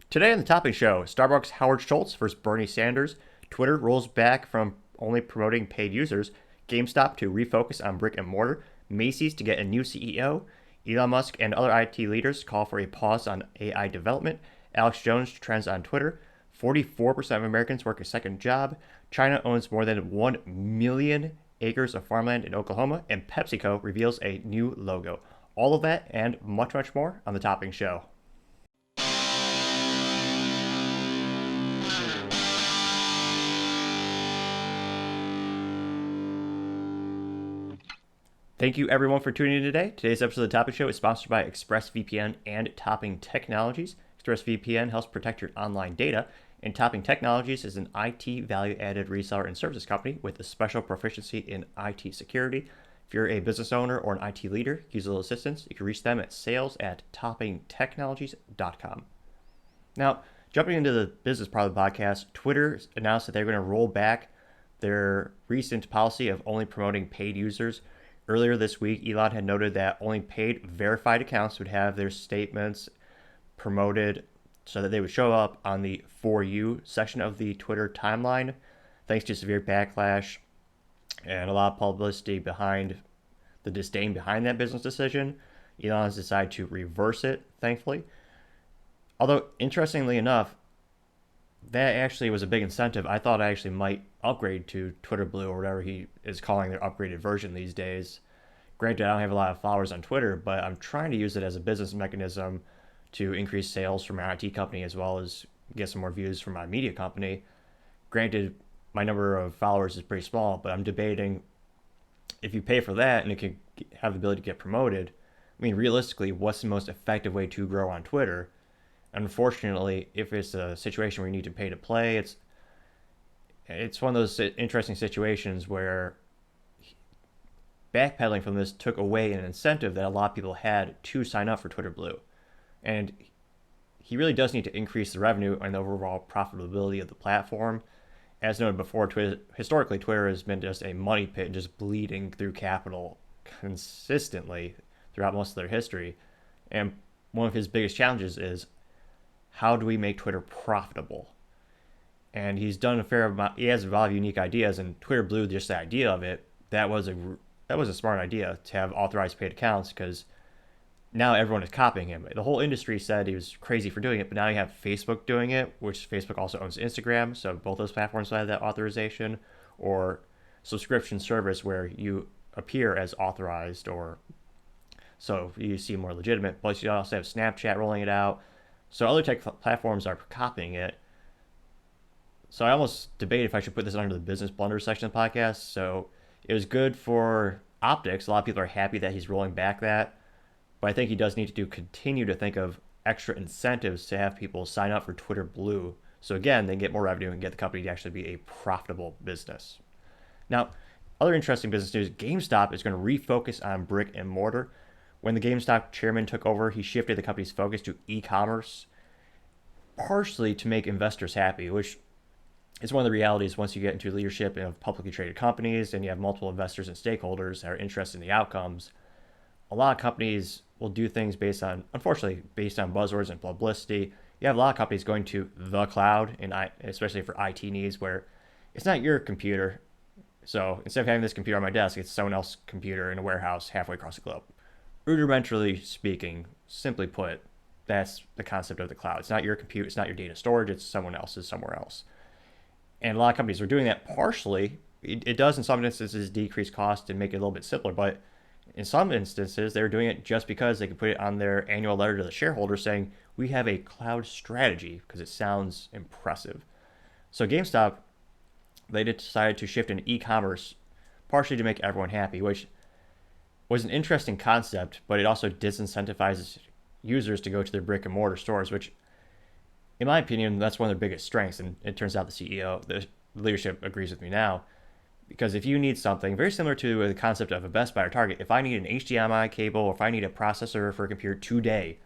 Today on the Topping Show, Starbucks Howard Schultz versus Bernie Sanders, Twitter rolls back from only promoting paid users, GameStop to refocus on brick and mortar, Macy's to get a new CEO, Elon Musk and other IT leaders call for a pause on AI development, Alex Jones trends on Twitter, 44% of Americans work a second job, China owns more than 1 million acres of farmland in Oklahoma, and PepsiCo reveals a new logo. All of that and much, much more on the Topping Show. Thank you everyone for tuning in today. Today's episode of the Topping Show is sponsored by ExpressVPN and Topping Technologies. ExpressVPN helps protect your online data, and Topping Technologies is an IT value-added reseller and services company with a special proficiency in IT security. If you're a business owner or an IT leader, use a little assistance, you can reach them at sales@toppingtechnologies.com. Now, jumping into the business part of the podcast, Twitter announced that they're going to roll back their recent policy of only promoting paid users. Earlier this week, Elon had noted that only paid verified accounts would have their statements promoted so that they would show up on the For You section of the Twitter timeline. Thanks to severe backlash and a lot of publicity behind the disdain behind that business decision, Elon has decided to reverse it, thankfully. Although, interestingly enough, that actually was a big incentive. I thought I actually might upgrade to Twitter Blue or whatever he is calling their upgraded version these days. Granted, I don't have a lot of followers on Twitter, but I'm trying to use it as a business mechanism to increase sales for my IT company as well as get some more views from my media company. Granted, my number of followers is pretty small, but I'm debating if you pay for that and it can have the ability to get promoted. I mean, realistically, what's the most effective way to grow on Twitter? Unfortunately, if it's a situation where you need to pay to play, it's one of those interesting situations where backpedaling from this took away an incentive that a lot of people had to sign up for Twitter Blue. And he really does need to increase the revenue and the overall profitability of the platform. As noted before, historically, Twitter has been just a money pit, just bleeding through capital consistently throughout most of their history. And one of his biggest challenges is, how do we make Twitter profitable? And he's done a fair amount. He has a lot of unique ideas, and Twitter Blue, just the idea of it, that was a smart idea to have authorized paid accounts, because now everyone is copying him. The whole industry said he was crazy for doing it, but now you have Facebook doing it, which Facebook also owns Instagram, so both those platforms have that authorization, or subscription service where you appear as authorized, or so you seem more legitimate. Plus, you also have Snapchat rolling it out. So other tech platforms are copying it. So I almost debate if I should put this under the business blunder section of the podcast. So it was good for optics. A lot of people are happy that he's rolling back that. But I think he does need to continue to think of extra incentives to have people sign up for Twitter Blue. So again, they can get more revenue and get the company to actually be a profitable business. Now, other interesting business news, GameStop is going to refocus on brick and mortar. When the GameStop chairman took over, he shifted the company's focus to e-commerce, partially to make investors happy, which is one of the realities once you get into leadership of publicly traded companies and you have multiple investors and stakeholders that are interested in the outcomes. A lot of companies will do things unfortunately, based on buzzwords and publicity. You have a lot of companies going to the cloud, and especially for IT needs, where it's not your computer. So instead of having this computer on my desk, it's someone else's computer in a warehouse halfway across the globe. Rudimentarily speaking, simply put, that's the concept of the cloud. It's not your computer, it's not your data storage, it's someone else's somewhere else. And a lot of companies are doing that partially. It does in some instances decrease cost and make it a little bit simpler, but in some instances they're doing it just because they can put it on their annual letter to the shareholders saying, we have a cloud strategy, because it sounds impressive. So GameStop, they decided to shift into e-commerce partially to make everyone happy, which was an interesting concept, but it also disincentivizes users to go to their brick and mortar stores, which, in my opinion, that's one of their biggest strengths. And it turns out the leadership agrees with me now, because if you need something very similar to the concept of a Best Buy or Target, if I need an HDMI cable or if I need a processor for a computer today,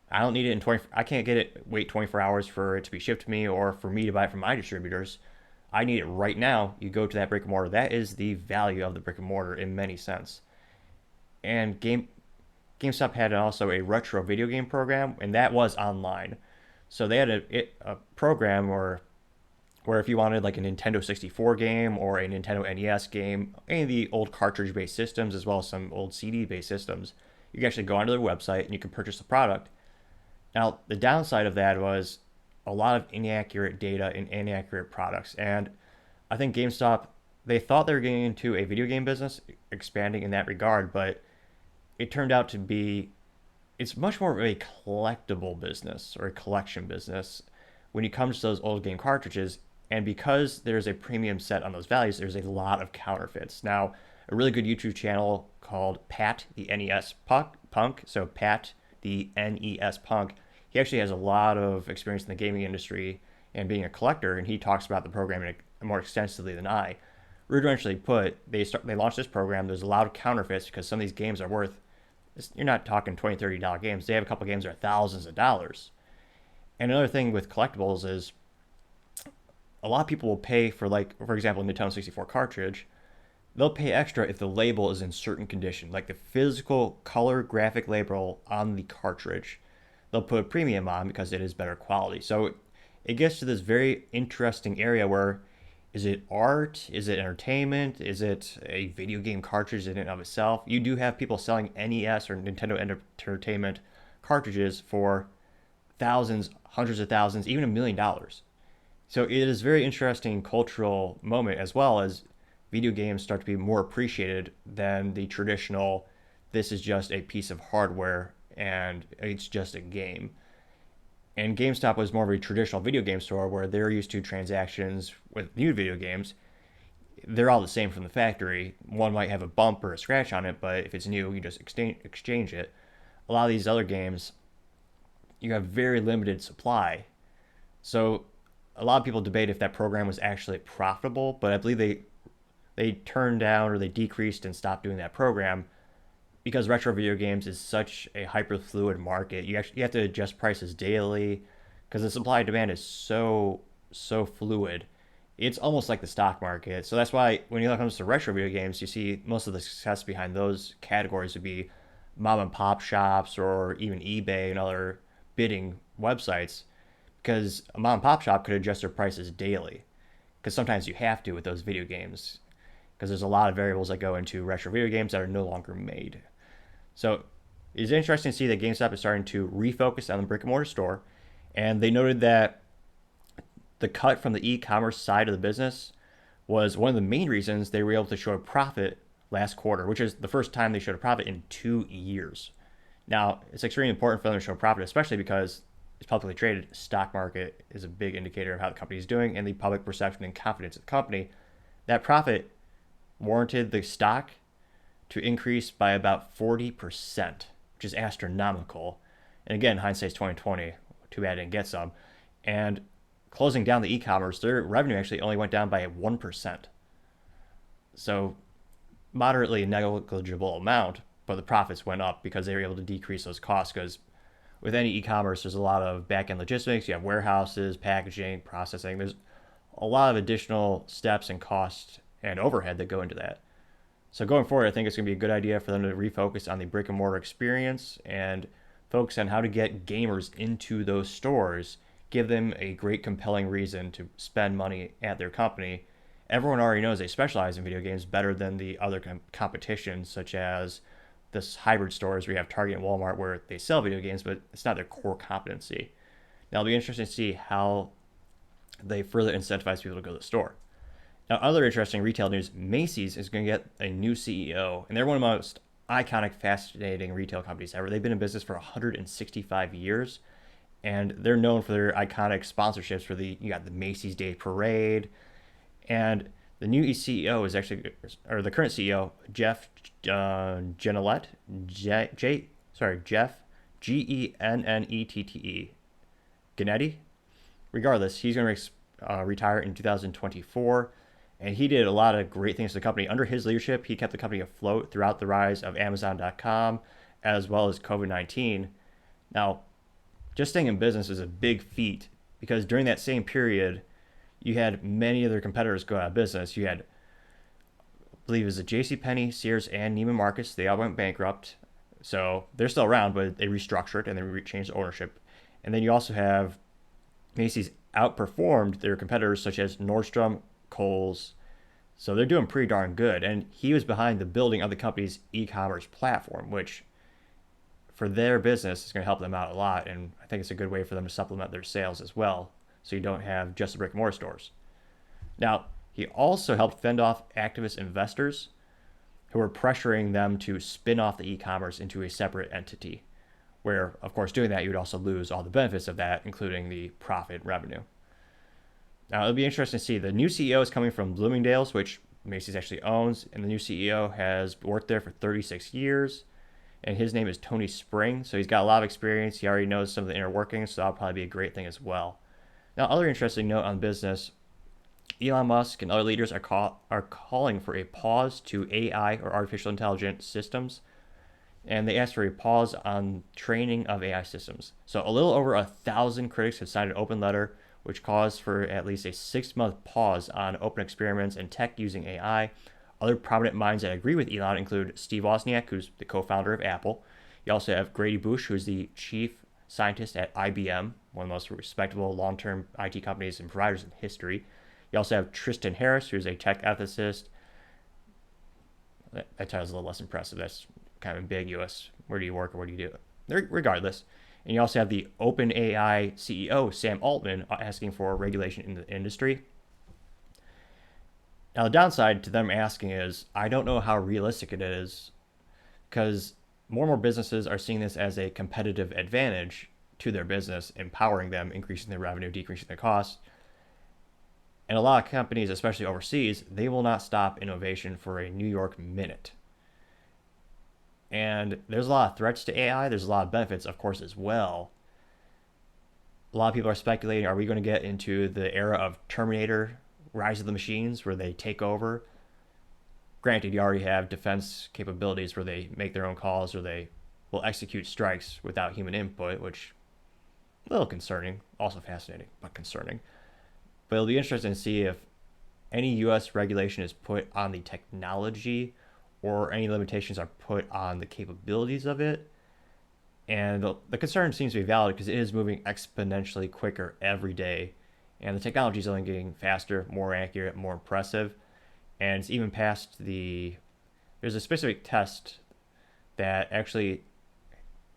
I don't need it in 20. I can't wait 24 hours for it to be shipped to me or for me to buy it from my distributors. I need it right now. You go to that brick and mortar. That is the value of the brick and mortar in many sense. And GameStop had also a retro video game program, and that was online. So they had a program where if you wanted like a Nintendo 64 game or a Nintendo NES game, any of the old cartridge based systems as well as some old CD based systems, you can actually go onto their website and you can purchase the product. Now, the downside of that was a lot of inaccurate data and inaccurate products. And I think GameStop, they thought they were getting into a video game business, expanding in that regard, but it turned out to be it's much more of a collectible business or a collection business when it comes to those old game cartridges. And because there's a premium set on those values, there's a lot of counterfeits. Now, a really good YouTube channel called Pat the NES Punk, so Pat the NES Punk, he actually has a lot of experience in the gaming industry and being a collector, and he talks about the program more extensively than I. Rudimentally put, they launched this program. There's a lot of counterfeits because some of these games are worth, you're not talking $20, $30 games. They have a couple games that are thousands of dollars. And another thing with collectibles is a lot of people will pay for, like, for example, a Nintendo 64 cartridge. They'll pay extra if the label is in certain condition, like the physical color graphic label on the cartridge. They'll put a premium on because it is better quality. So it gets to this very interesting area where is it art? Is it entertainment? Is it a video game cartridge in and of itself? You do have people selling NES or Nintendo Entertainment cartridges for thousands, hundreds of thousands, even $1 million. So it is a very interesting cultural moment as well as video games start to be more appreciated than the traditional, this is just a piece of hardware and it's just a game. And GameStop was more of a traditional video game store where they're used to transactions with new video games. They're all the same from the factory. One might have a bump or a scratch on it, but if it's new, you just exchange it. A lot of these other games, you have very limited supply. So a lot of people debate if that program was actually profitable, but I believe they turned down or they decreased and stopped doing that program because retro video games is such a hyper fluid market. You have to adjust prices daily because the supply and demand is so fluid. It's almost like the stock market. So that's why when it comes to retro video games, you see most of the success behind those categories would be mom and pop shops or even eBay and other bidding websites because a mom and pop shop could adjust their prices daily because sometimes you have to with those video games because there's a lot of variables that go into retro video games that are no longer made. So it's interesting to see that GameStop is starting to refocus on the brick and mortar store. And they noted that the cut from the e-commerce side of the business was one of the main reasons they were able to show a profit last quarter, which is the first time they showed a profit in 2 years. Now, it's extremely important for them to show a profit, especially because it's publicly traded. Stock market is a big indicator of how the company is doing and the public perception and confidence of the company. That profit warranted the stock to increase by about 40%, which is astronomical. And again, hindsight's 2020. Too bad I didn't get some. And closing down the e-commerce, their revenue actually only went down by 1%. So moderately negligible amount, but the profits went up because they were able to decrease those costs because with any e-commerce, there's a lot of back-end logistics. You have warehouses, packaging, processing. There's a lot of additional steps and costs and overhead that go into that. So going forward, I think it's going to be a good idea for them to refocus on the brick and mortar experience and focus on how to get gamers into those stores, give them a great compelling reason to spend money at their company. Everyone already knows they specialize in video games better than the other competition, such as this hybrid stores where you have Target and Walmart where they sell video games, but it's not their core competency. Now, it'll be interesting to see how they further incentivize people to go to the store. Now, other interesting retail news, Macy's is going to get a new CEO, and they're one of the most iconic, fascinating retail companies ever. They've been in business for 165 years, and they're known for their iconic sponsorships for you got the Macy's Day Parade, and the new CEO is actually, or the current CEO, Jeff Genellette, Jeff, Gennette, Gennetti. Regardless, he's going to retire in 2024. And he did a lot of great things to the company. Under his leadership, he kept the company afloat throughout the rise of Amazon.com as well as COVID-19. Now, just staying in business is a big feat because during that same period, you had many other competitors go out of business. You had, I believe it was JCPenney, Sears, and Neiman Marcus. They all went bankrupt. So they're still around, but they restructured and they changed ownership. And then you also have Macy's outperformed their competitors such as Nordstrom, Kohl's. So they're doing pretty darn good. And he was behind the building of the company's e-commerce platform, which for their business is going to help them out a lot. And I think it's a good way for them to supplement their sales as well. So you don't have just the brick and mortar stores. Now, he also helped fend off activist investors who were pressuring them to spin off the e-commerce into a separate entity, where, of course, doing that, you would also lose all the benefits of that, including the profit revenue. Now, it'll be interesting to see. The new CEO is coming from Bloomingdale's, which Macy's actually owns, and the new CEO has worked there for 36 years, and his name is Tony Spring, so he's got a lot of experience. He already knows some of the inner workings, so that'll probably be a great thing as well. Now, other interesting note on business, Elon Musk and other leaders are calling for a pause to AI or artificial intelligence systems, and they asked for a pause on training of AI systems. So a little over 1,000 critics have signed an open letter, which calls for at least a 6-month pause on open experiments and tech using AI. Other prominent minds that agree with Elon include Steve Wozniak, who's the co-founder of Apple. You also have Grady Bush, who's the chief scientist at IBM, one of the most respectable long-term IT companies and providers in history. You also have Tristan Harris, who's a tech ethicist. That title's a little less impressive. That's kind of ambiguous. Where do you work or what do you do? Regardless. And you also have the OpenAI CEO, Sam Altman, asking for regulation in the industry. Now, the downside to them asking is, I don't know how realistic it is, because more and more businesses are seeing this as a competitive advantage to their business, empowering them, increasing their revenue, decreasing their costs. And a lot of companies, especially overseas, they will not stop innovation for a New York minute. And there's a lot of threats to AI. There's a lot of benefits, of course, as well. A lot of people are speculating, are we going to get into the era of Terminator, Rise of the Machines, where they take over? Granted, you already have defense capabilities where they make their own calls or they will execute strikes without human input, which is a little concerning, also fascinating, but concerning. But it'll be interesting to see if any U.S. regulation is put on the technology or any limitations are put on the capabilities of it. And the concern seems to be valid because it is moving exponentially quicker every day. And the technology is only getting faster, more accurate, more impressive. And it's even past there's a specific test that actually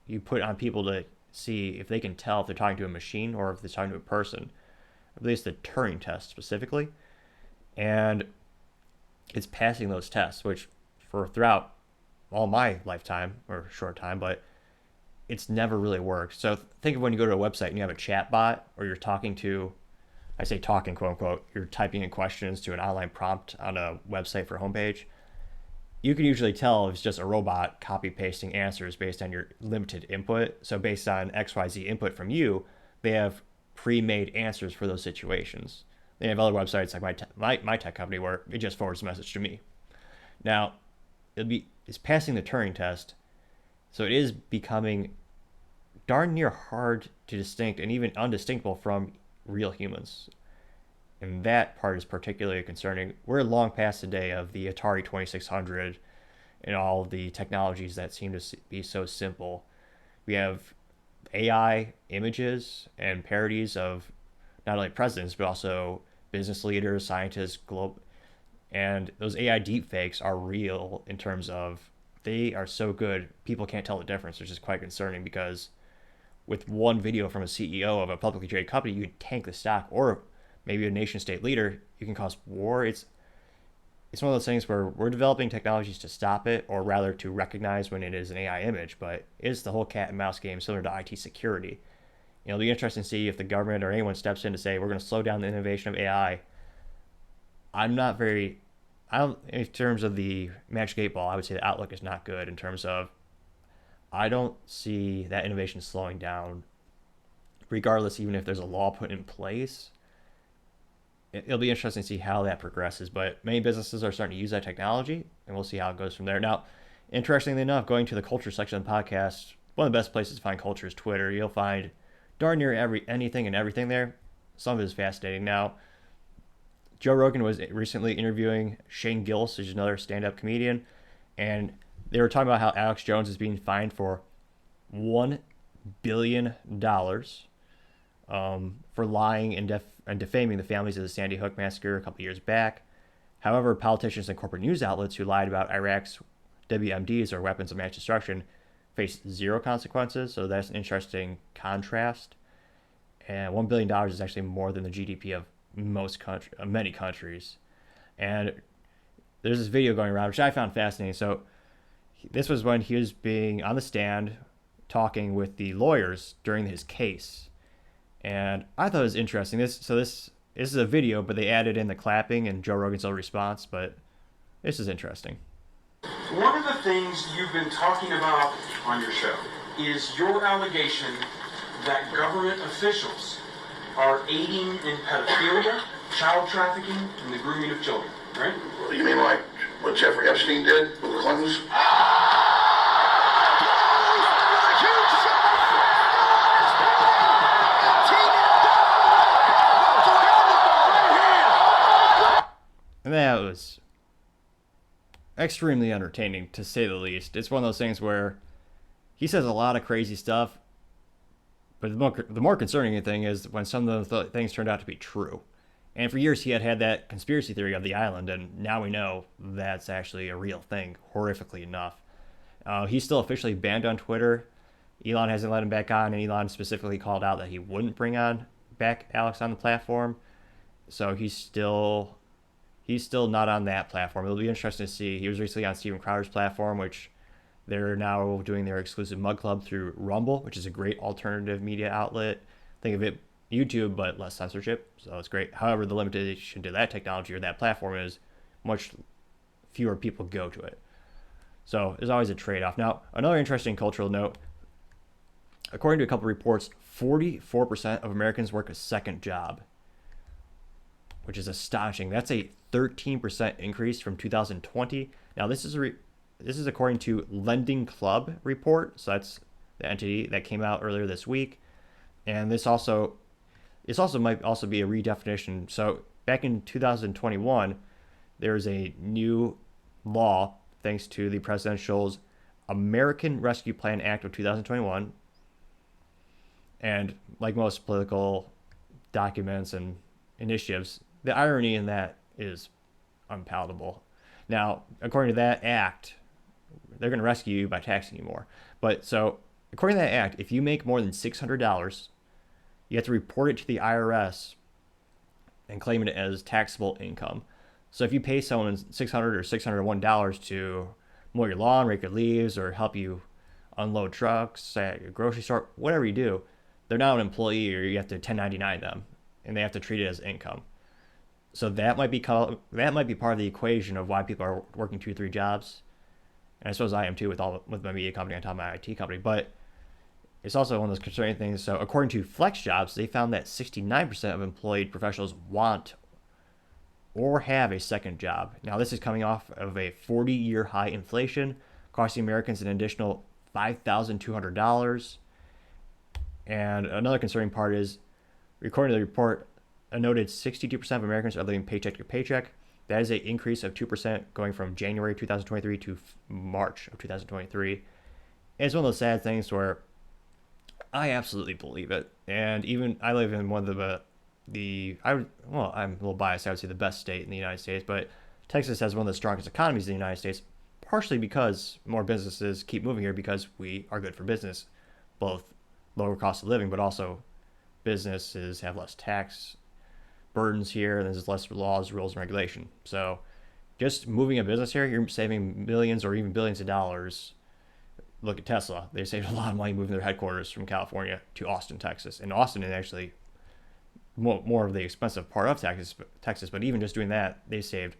you put on people to see if they can tell if they're talking to a machine or if they're talking to a person. I believe it's the Turing test specifically. And it's passing those tests, which for throughout all my lifetime, or short time, but it's never really worked. So think of when you go to a website and you have a chat bot, or you're talking to, I say talking, quote unquote, you're typing in questions to an online prompt on a website for a homepage. You can usually tell if it's just a robot copy pasting answers based on your limited input. So based on XYZ input from you, they have pre-made answers for those situations. They have other websites like my tech company where it just forwards the message to me. Now, it's passing the Turing test, so it is becoming darn near hard to distinct and even undistinguishable from real humans. And that part is particularly concerning. We're long past the day of the Atari 2600 and all the technologies that seem to be so simple. We have AI images and parodies of not only presidents, but also business leaders, scientists, and those AI deepfakes are real in terms of they are so good, people can't tell the difference, which is quite concerning because with one video from a CEO of a publicly traded company, you can tank the stock, or maybe a nation state leader, you can cause war. It's one of those things where we're developing technologies to stop it, or rather to recognize when it is an AI image, but it's the whole cat and mouse game similar to IT security. It'll be interesting to see if the government or anyone steps in to say, we're going to slow down the innovation of AI. In terms of the Magic 8 Ball, I would say the outlook is not good in terms of, I don't see that innovation slowing down, regardless, even if there's a law put in place. It'll be interesting to see how that progresses, but many businesses are starting to use that technology, and we'll see how it goes from there. Now, interestingly enough, going to the culture section of the podcast, one of the best places to find culture is Twitter. You'll find darn near anything and everything there. Some of it is fascinating. Now, Joe Rogan was recently interviewing Shane Gillis, who's another stand-up comedian, and they were talking about how Alex Jones is being fined for $1 billion for lying and defaming the families of the Sandy Hook massacre a couple years back. However, politicians and corporate news outlets who lied about Iraq's WMDs, or weapons of mass destruction, faced zero consequences. So that's an interesting contrast. And $1 billion is actually more than the GDP of many countries. And there's this video going around, which I found fascinating. So this was when he was being on the stand talking with the lawyers during his case. And I thought it was interesting. This is a video, but they added in the clapping and Joe Rogan's little response. But this is interesting. One of the things you've been talking about on your show is your allegation that government officials are aiding in pedophilia, child trafficking, and the grooming of children, right? You mean like what Jeffrey Epstein did with the Clintons? And that was extremely entertaining, to say the least. It's one of those things where he says a lot of crazy stuff, but the more concerning thing is when some of the things turned out to be true. And for years he had that conspiracy theory of the island, and now we know that's actually a real thing, horrifically enough. He's still officially banned on Twitter. Elon hasn't let him back on, and Elon specifically called out that he wouldn't bring back Alex on the platform. So he's still not on that platform. It'll be interesting to see. He was recently on Steven Crowder's platform, which they're now doing their exclusive mug club through Rumble, which is a great alternative media outlet. Think of it YouTube, but less censorship. So it's great. However, the limitation to that technology or that platform is much fewer people go to it. So there's always a trade-off. Now, another interesting cultural note. According to a couple reports, 44% of Americans work a second job, which is astonishing. That's a 13% increase from 2020. Now, this is according to Lending Club report. So that's the entity that came out earlier this week. And this also might also be a redefinition. So back in 2021, there was a new law thanks to the presidential's American Rescue Plan Act of 2021. And like most political documents and initiatives, the irony in that is unpalatable. Now, according to that act, they're going to rescue you by taxing you more. But so, according to that act, if you make more than $600, you have to report it to the IRS and claim it as taxable income. So if you pay someone $600 or $601 to mow your lawn, rake your leaves, or help you unload trucks at your grocery store, whatever you do, they're now an employee, or you have to 1099 them, and they have to treat it as income. So that might be part of the equation of why people are working 2-3 jobs. And I suppose I am too with my media company on top of my IT company. But it's also one of those concerning things. So according to Flex Jobs, they found that 69% of employed professionals want or have a second job. Now, this is coming off of a 40-year high inflation, costing Americans an additional $5,200. And another concerning part is, according to the report, a noted 62% of Americans are living paycheck to paycheck. That is an increase of 2% going from January 2023 to March of 2023. And it's one of those sad things where I absolutely believe it. And even I live in one of I'm a little biased, I would say the best state in the United States, but Texas has one of the strongest economies in the United States, partially because more businesses keep moving here because we are good for business, both lower cost of living, but also businesses have less tax burdens here, and there's less laws, rules, and regulation. So just moving a business here, you're saving millions or even billions of dollars. Look at Tesla. They saved a lot of money moving their headquarters from California to Austin, Texas. And Austin is actually more of the expensive part of Texas, but even just doing that, they saved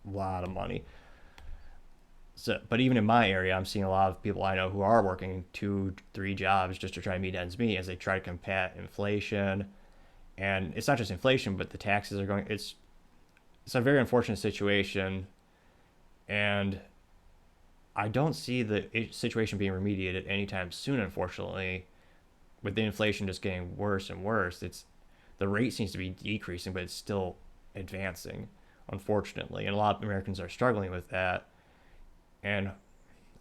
a lot of money. So, but even in my area, I'm seeing a lot of people I know who are working 2-3 jobs just to try to meet ends meet as they try to combat inflation. And it's not just inflation, but the taxes are going. It's a very unfortunate situation, and I don't see the situation being remediated anytime soon. Unfortunately, with the inflation just getting worse and worse, the rate seems to be decreasing, but it's still advancing, unfortunately, and a lot of Americans are struggling with that. And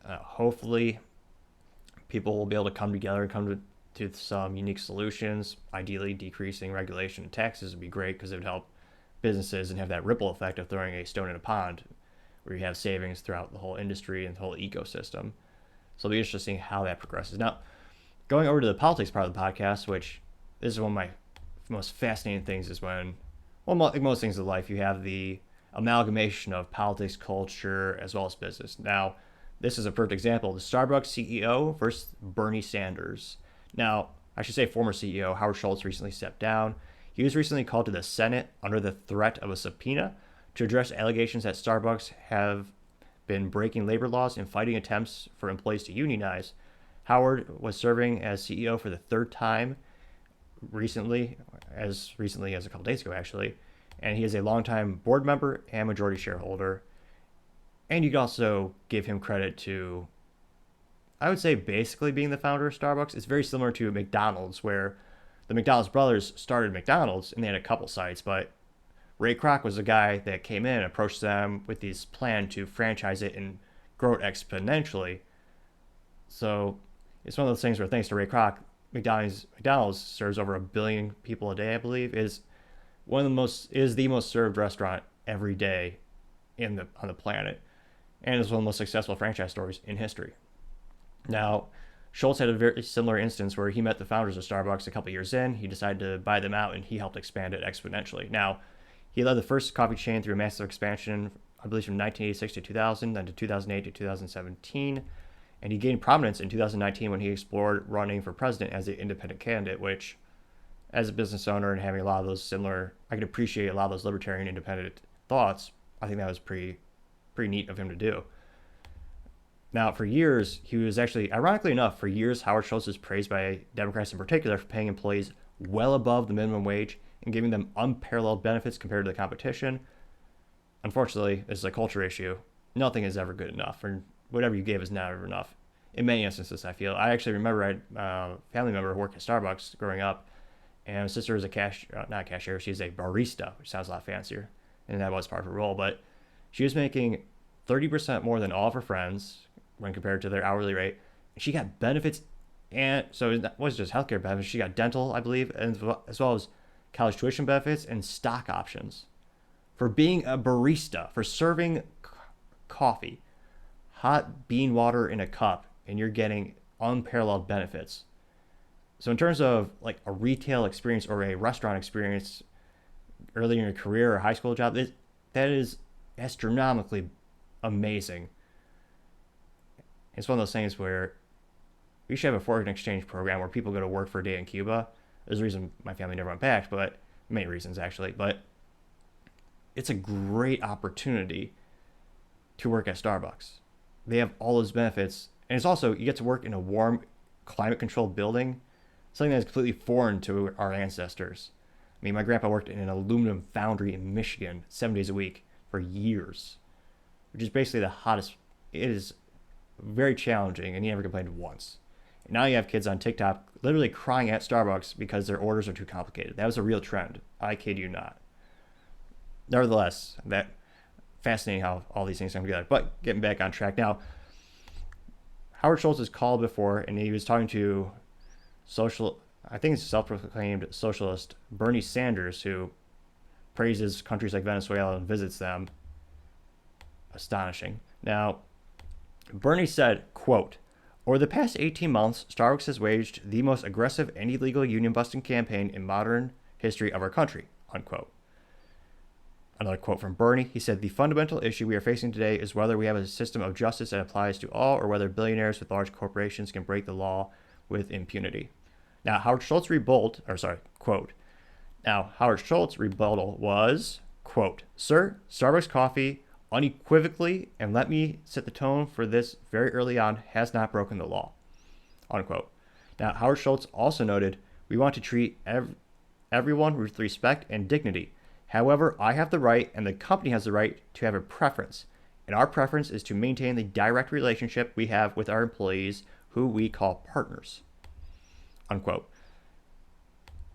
hopefully, people will be able to come together and come to to some unique solutions. Ideally, decreasing regulation and taxes would be great because it would help businesses and have that ripple effect of throwing a stone in a pond where you have savings throughout the whole industry and the whole ecosystem. So it'll be interesting how that progresses. Now, going over to the politics part of the podcast, which this is one of my most fascinating things, is when, well, like most things in life, you have the amalgamation of politics, culture, as well as business. Now, this is a perfect example. The Starbucks CEO versus Bernie Sanders. Now, I should say former CEO Howard Schultz recently stepped down. He was recently called to the Senate under the threat of a subpoena to address allegations that Starbucks have been breaking labor laws and fighting attempts for employees to unionize. Howard was serving as CEO for the third time recently as a couple days ago, actually. And he is a longtime board member and majority shareholder. And you could also give him credit to, I would say, basically being the founder of Starbucks. It's very similar to McDonald's, where the McDonald's brothers started McDonald's and they had a couple sites, but Ray Kroc was the guy that came in and approached them with this plan to franchise it and grow it exponentially. So it's one of those things where, thanks to Ray Kroc, McDonald's serves over 1 billion people a day, I believe, is the most served restaurant every day on the planet, and is one of the most successful franchise stories in history. Now, Schultz had a very similar instance where he met the founders of Starbucks a couple years in. He decided to buy them out, and he helped expand it exponentially. Now, he led the first coffee chain through a massive expansion, I believe, from 1986 to 2000, then to 2008 to 2017. And he gained prominence in 2019 when he explored running for president as an independent candidate, which, as a business owner and having a lot of those similar, I could appreciate a lot of those libertarian independent thoughts. I think that was pretty neat of him to do. Now, for years, he was actually, ironically enough, for years, Howard Schultz was praised by Democrats in particular for paying employees well above the minimum wage and giving them unparalleled benefits compared to the competition. Unfortunately, this is a culture issue. Nothing is ever good enough, and whatever you give is never enough. In many instances, I feel. I actually remember I had a family member who worked at Starbucks growing up, and my sister is not a cashier, she's a barista, which sounds a lot fancier, and that was part of her role, but she was making 30% more than all of her friends when compared to their hourly rate. She got benefits, and so it wasn't just healthcare benefits. She got dental, I believe, and as well as college tuition benefits and stock options for being a barista, for serving coffee, hot bean water in a cup, and you're getting unparalleled benefits. So in terms of like a retail experience or a restaurant experience early in your career or high school job, that is astronomically amazing. It's one of those things where we should have a foreign exchange program where people go to work for a day in Cuba. There's a reason my family never went back, but many reasons actually. But it's a great opportunity to work at Starbucks. They have all those benefits, and it's also, you get to work in a warm, climate-controlled building, something that is completely foreign to our ancestors. I mean, my grandpa worked in an aluminum foundry in Michigan 7 days a week for years, which is basically the hottest. It is very challenging, and he never complained once. And now you have kids on TikTok literally crying at Starbucks because their orders are too complicated. That was a real trend. I kid you not. Nevertheless, that fascinating how all these things come together. But getting back on track now, Howard Schultz was called before, and he was talking to I think it's self-proclaimed socialist Bernie Sanders, who praises countries like Venezuela and visits them. Astonishing. Now, Bernie said, quote, "Over the past 18 months, Starbucks has waged the most aggressive and illegal union-busting campaign in modern history of our country," unquote. Another quote from Bernie, he said, "The fundamental issue we are facing today is whether we have a system of justice that applies to all or whether billionaires with large corporations can break the law with impunity." Now, Howard Schultz's quote. Now, Howard Schultz's rebuttal was, quote, "Sir, Starbucks coffee unequivocally, and let me set the tone for this very early on, has not broken the law," unquote. Now, Howard Schultz also noted, "We want to treat everyone with respect and dignity. However, I have the right and the company has the right to have a preference, and our preference is to maintain the direct relationship we have with our employees, who we call partners," unquote.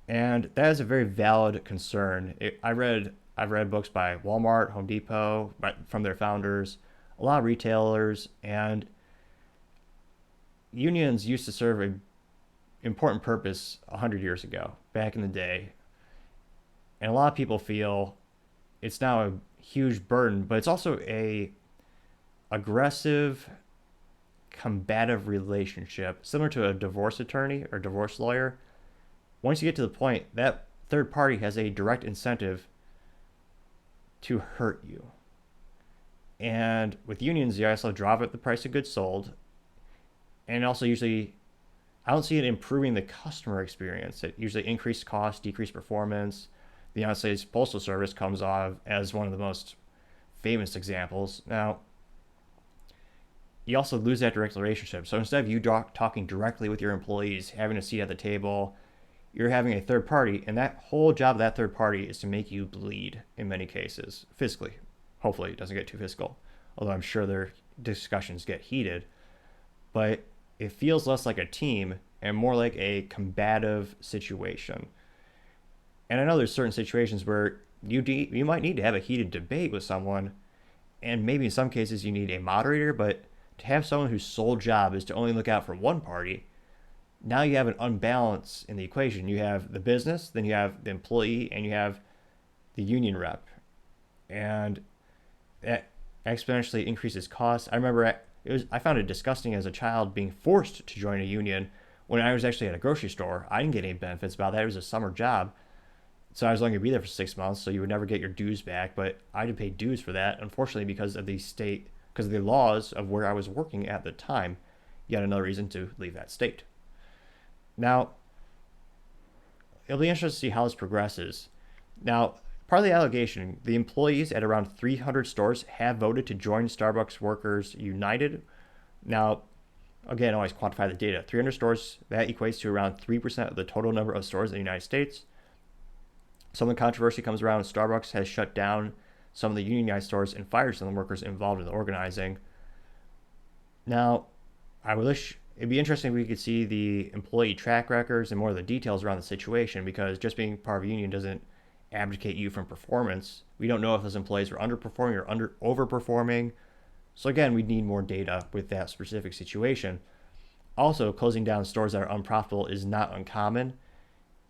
And that is a very valid concern. I've read books by Walmart, Home Depot, from their founders, a lot of retailers, and unions used to serve important purpose 100 years ago, back in the day. And a lot of people feel it's now a huge burden, but it's also a aggressive, combative relationship, similar to a divorce attorney or divorce lawyer. Once you get to the point, that third party has a direct incentive to hurt you. And with unions, you also drop up the price of goods sold. And also usually, I don't see it improving the customer experience. It usually increased cost, decreased performance. The United States Postal Service comes off as one of the most famous examples. Now, you also lose that direct relationship. So instead of you talking directly with your employees, having a seat at the table, you're having a third party, and that whole job of that third party is to make you bleed in many cases, physically. Hopefully it doesn't get too physical, although I'm sure their discussions get heated. But it feels less like a team and more like a combative situation. And I know there's certain situations where you might need to have a heated debate with someone, and maybe in some cases you need a moderator, but to have someone whose sole job is to only look out for one party, now you have an unbalance in the equation. You have the business, then you have the employee, and you have the union rep. And that exponentially increases costs. I remember I found it disgusting as a child being forced to join a union when I was actually at a grocery store. I didn't get any benefits about that. It was a summer job. So I was only going to be there for 6 months, so you would never get your dues back. But I had to pay dues for that, unfortunately, because of the laws of where I was working at the time. Yet another reason to leave that state. Now, it'll be interesting to see how this progresses. Now, part of the allegation, the employees at around 300 stores have voted to join Starbucks Workers United. Now, again, always quantify the data. 300 stores, that equates to around 3% of the total number of stores in the United States. Some of the controversy comes around Starbucks has shut down some of the unionized stores and fired some of the workers involved in the organizing. Now, it'd be interesting if we could see the employee track records and more of the details around the situation, because just being part of a union doesn't abdicate you from performance. We don't know if those employees were underperforming or overperforming. So again, we need more data with that specific situation. Also, closing down stores that are unprofitable is not uncommon.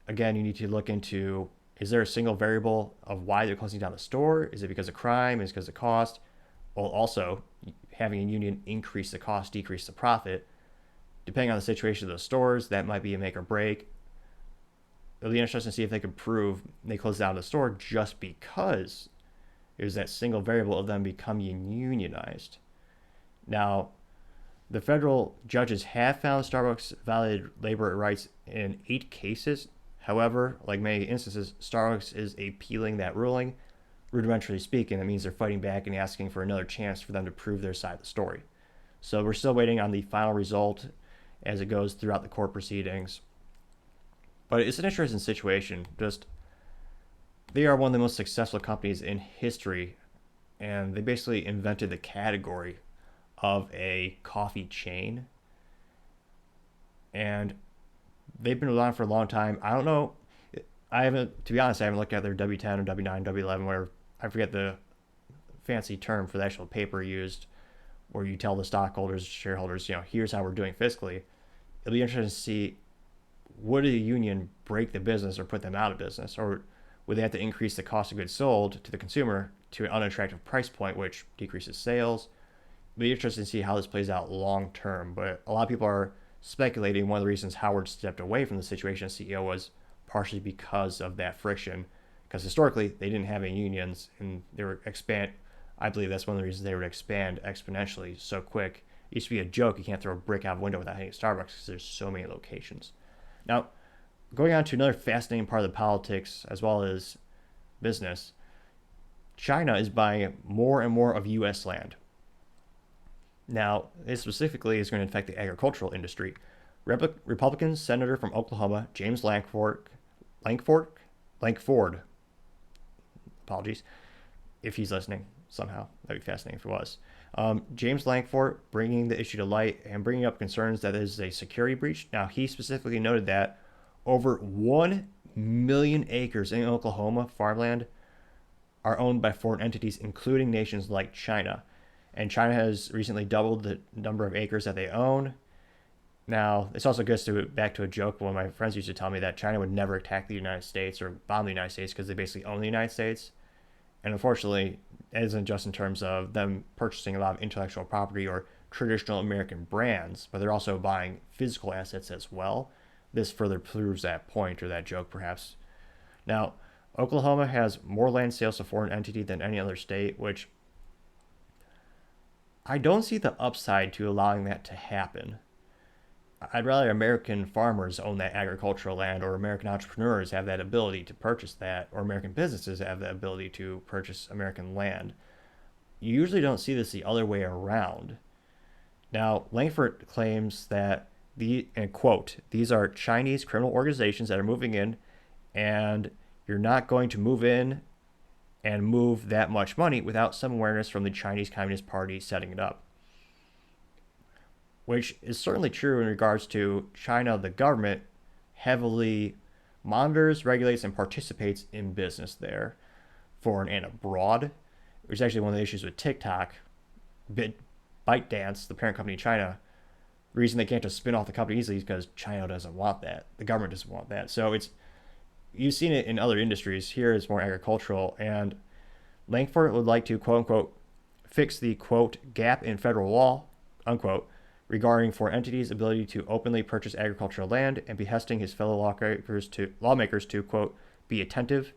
Again, you need to look into, is there a single variable of why they're closing down the store? Is it because of crime? Is it because of cost? Well, also, having a union increase the cost, decrease the profit. Depending on the situation of those stores, that might be a make or break. It'll be interesting to see if they can prove they closed down the store just because it was that single variable of them becoming unionized. Now, the federal judges have found Starbucks violated labor rights in 8 cases. However, like many instances, Starbucks is appealing that ruling. Rudimentarily speaking, that means they're fighting back and asking for another chance for them to prove their side of the story. So we're still waiting on the final result as it goes throughout the court proceedings. But it's an interesting situation. They are one of the most successful companies in history, and they basically invented the category of a coffee chain. And they've been around for a long time. I don't know. To be honest, I haven't looked at their W10 or W9, W11, where I forget the fancy term for the actual paper used, where you tell the stockholders, shareholders, here's how we're doing fiscally. It'll be interesting to see, would a union break the business or put them out of business? Or would they have to increase the cost of goods sold to the consumer to an unattractive price point, which decreases sales? It'll be interesting to see how this plays out long term. But a lot of people are speculating one of the reasons Howard stepped away from the situation as CEO was partially because of that friction. Because historically, they didn't have any unions, and they were I believe that's one of the reasons they would expand exponentially so quick. It used to be a joke. You can't throw a brick out of a window without hitting Starbucks because there's so many locations. Now, going on to another fascinating part of the politics as well as business, China is buying more and more of U.S. land. Now, this specifically is going to affect the agricultural industry. Republican Senator from Oklahoma, James Lankford, apologies, if he's listening somehow. That'd be fascinating if it was. James Lankford bringing the issue to light and bringing up concerns that is a security breach. Now, he specifically noted that over 1 million acres in Oklahoma farmland are owned by foreign entities, including nations like China. And China has recently doubled the number of acres that they own. Now, this also goes back to a joke one of my friends used to tell me that China would never attack the United States or bomb the United States because they basically own the United States. And unfortunately, it isn't just in terms of them purchasing a lot of intellectual property or traditional American brands, but they're also buying physical assets as well. This further proves that point or that joke, perhaps. Now, Oklahoma has more land sales to foreign entity than any other state, which I don't see the upside to allowing that to happen. I'd rather American farmers own that agricultural land, or American entrepreneurs have that ability to purchase that, or American businesses have that ability to purchase American land. You usually don't see this the other way around. Now, Langford claims that and quote, these are Chinese criminal organizations that are moving in, and you're not going to move in and move that much money without some awareness from the Chinese Communist Party setting it up. Which is certainly true in regards to China. The government heavily monitors, regulates, and participates in business there, foreign and abroad. Which is actually one of the issues with TikTok. ByteDance, the parent company in China, the reason they can't just spin off the company easily is because China doesn't want that. The government doesn't want that. So you've seen it in other industries. Here it's more agricultural, and Langford would like to, quote unquote, fix the, quote, gap in federal law, unquote, regarding for entities' ability to openly purchase agricultural land, and behesting his fellow lawmakers to, quote, be attentive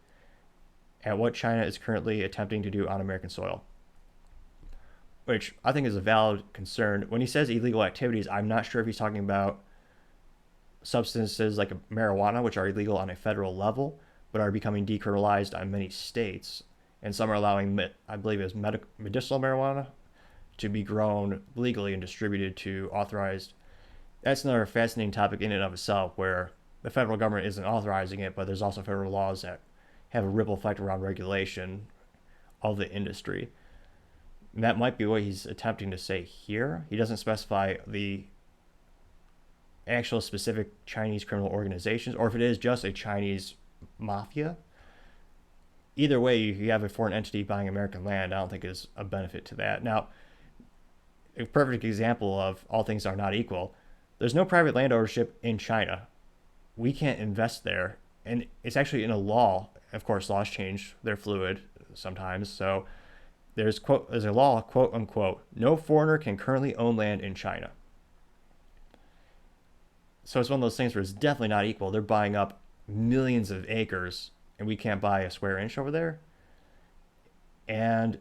at what China is currently attempting to do on American soil. Which I think is a valid concern. When he says illegal activities, I'm not sure if he's talking about substances like marijuana, which are illegal on a federal level, but are becoming decriminalized on many states. And some are allowing, I believe it's medicinal marijuana, to be grown legally and distributed to authorized. That's another fascinating topic in and of itself, where the federal government isn't authorizing it, but there's also federal laws that have a ripple effect around regulation of the industry. And that might be what he's attempting to say here. He doesn't specify the actual specific Chinese criminal organizations, or if it is just a Chinese mafia. Either way, you have a foreign entity buying American land. I don't think is a benefit to that. Now, a perfect example of all things are not equal. There's no private land ownership in China. We can't invest there. And it's actually in a law. Of course, laws change. They're fluid sometimes. So there's a law, quote unquote, no foreigner can currently own land in China. So it's one of those things where it's definitely not equal. They're buying up millions of acres, and we can't buy a square inch over there. And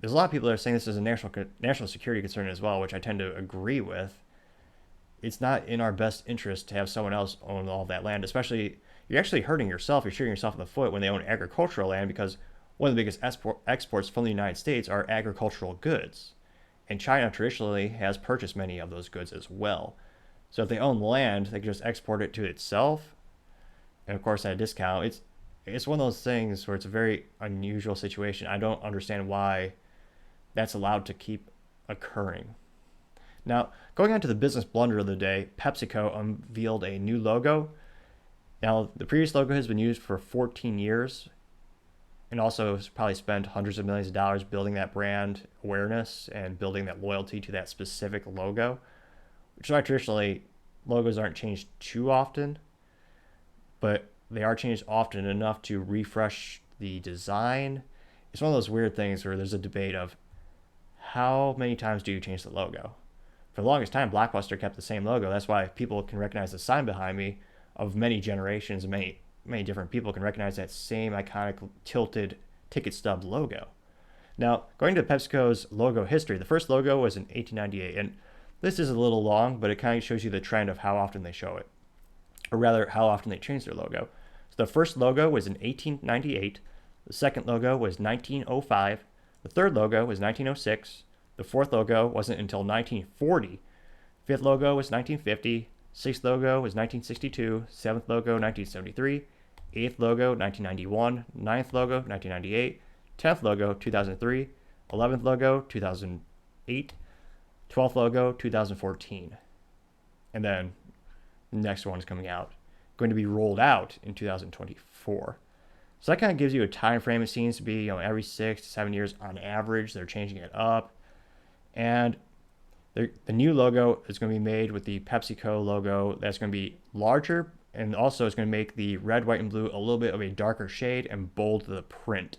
there's a lot of people that are saying this is a national security concern as well, which I tend to agree with. It's not in our best interest to have someone else own all that land, especially you're actually hurting yourself. You're shooting yourself in the foot when they own agricultural land, because one of the biggest exports from the United States are agricultural goods. And China traditionally has purchased many of those goods as well. So if they own land, they can just export it to itself. And of course, at a discount. It's one of those things where it's a very unusual situation. I don't understand why that's allowed to keep occurring. Now, going on to the business blunder of the day, PepsiCo unveiled a new logo. Now, the previous logo has been used for 14 years, and also has probably spent hundreds of millions of dollars building that brand awareness and building that loyalty to that specific logo, which is why traditionally logos aren't changed too often, but they are changed often enough to refresh the design. It's one of those weird things where there's a debate of how many times do you change the logo? For the longest time, Blockbuster kept the same logo. That's why people can recognize the sign behind me of many generations and many different people can recognize that same iconic tilted ticket stub logo. Now, going to PepsiCo's logo history, the first logo was in 1898, and this is a little long, but it kind of shows you the trend of how often they show it, or rather, how often they change their logo. So the first logo was in 1898, the second logo was 1905, the third logo was 1906, the fourth logo wasn't until 1940, fifth logo was 1950, sixth logo was 1962, seventh logo 1973, eighth logo 1991, ninth logo 1998, 10th logo 2003, 11th logo 2008, 12th logo 2014. And then the next one is coming out, going to be rolled out in 2024. So that kind of gives you a time frame. It seems to be, every 6 to 7 years on average, they're changing it up. And The new logo is going to be made with the PepsiCo logo that's going to be larger, and also it's going to make the red, white, and blue a little bit of a darker shade and bold the print.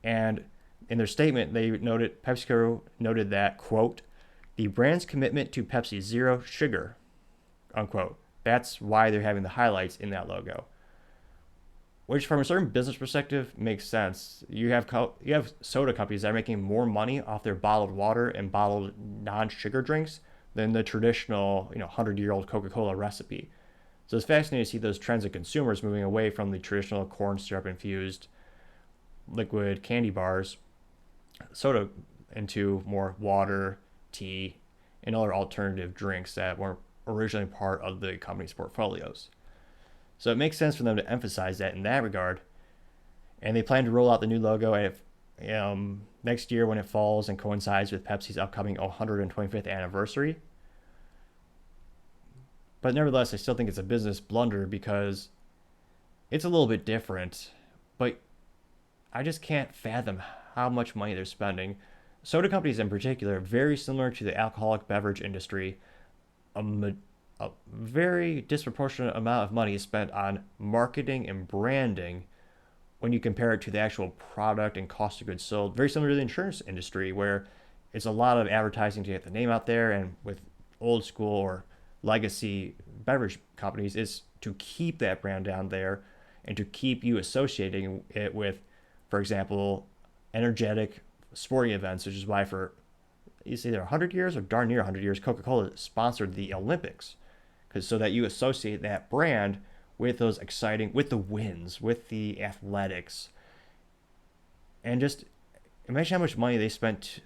And in their statement, PepsiCo noted that, quote, the brand's commitment to Pepsi Zero Sugar, unquote. That's why they're having the highlights in that logo. Which, from a certain business perspective, makes sense. You have soda companies that are making more money off their bottled water and bottled non-sugar drinks than the traditional, 100-year-old Coca-Cola recipe. So it's fascinating to see those trends of consumers moving away from the traditional corn syrup infused liquid candy bars, soda, into more water, tea, and other alternative drinks that weren't originally part of the company's portfolios. So it makes sense for them to emphasize that in that regard. And they plan to roll out the new logo next year when it falls and coincides with Pepsi's upcoming 125th anniversary. But nevertheless, I still think it's a business blunder because it's a little bit different. But I just can't fathom how much money they're spending. Soda companies in particular, very similar to the alcoholic beverage industry, a very disproportionate amount of money is spent on marketing and branding when you compare it to the actual product and cost of goods sold. Very similar to the insurance industry, where it's a lot of advertising to get the name out there, and with old school or legacy beverage companies, is to keep that brand down there and to keep you associating it with, for example, energetic sporting events, which is why for it's either 100 years or darn near 100 years, Coca-Cola sponsored the Olympics, because so that you associate that brand with those exciting, with the wins, with the athletics. And just imagine how much money they spent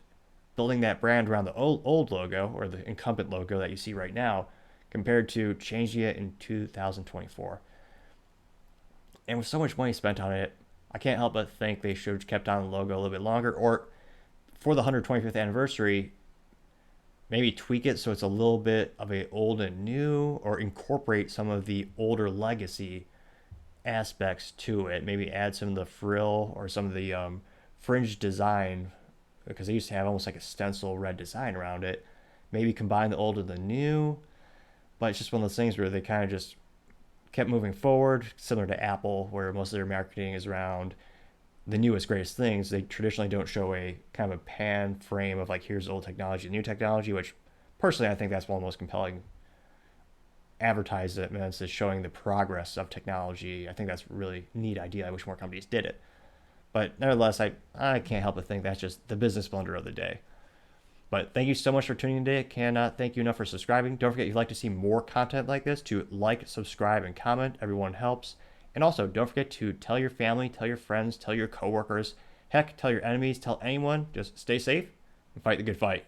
building that brand around the old logo, or the incumbent logo that you see right now, compared to changing it in 2024. And with so much money spent on it, I can't help but think they should have kept on the logo a little bit longer, or for the 125th anniversary, maybe tweak it so it's a little bit of a old and new, or incorporate some of the older legacy aspects to it. Maybe add some of the frill or some of the fringe design, because they used to have almost like a stencil red design around it. Maybe combine the old and the new, but it's just one of those things where they kind of just kept moving forward, similar to Apple, where most of their marketing is around the newest, greatest things. They traditionally don't show a kind of a pan frame of like, here's old technology, new technology, which personally I think that's one of the most compelling advertisements, is showing the progress of technology. I think that's a really neat idea. I wish more companies did it. But nevertheless, I can't help but think that's just the business blunder of the day. But thank you so much for tuning in today. Cannot thank you enough for subscribing. Don't forget, if you'd like to see more content like this, to like, subscribe, and comment. Everyone helps. And also, don't forget to tell your family, tell your friends, tell your coworkers, heck, tell your enemies, tell anyone. Just stay safe and fight the good fight.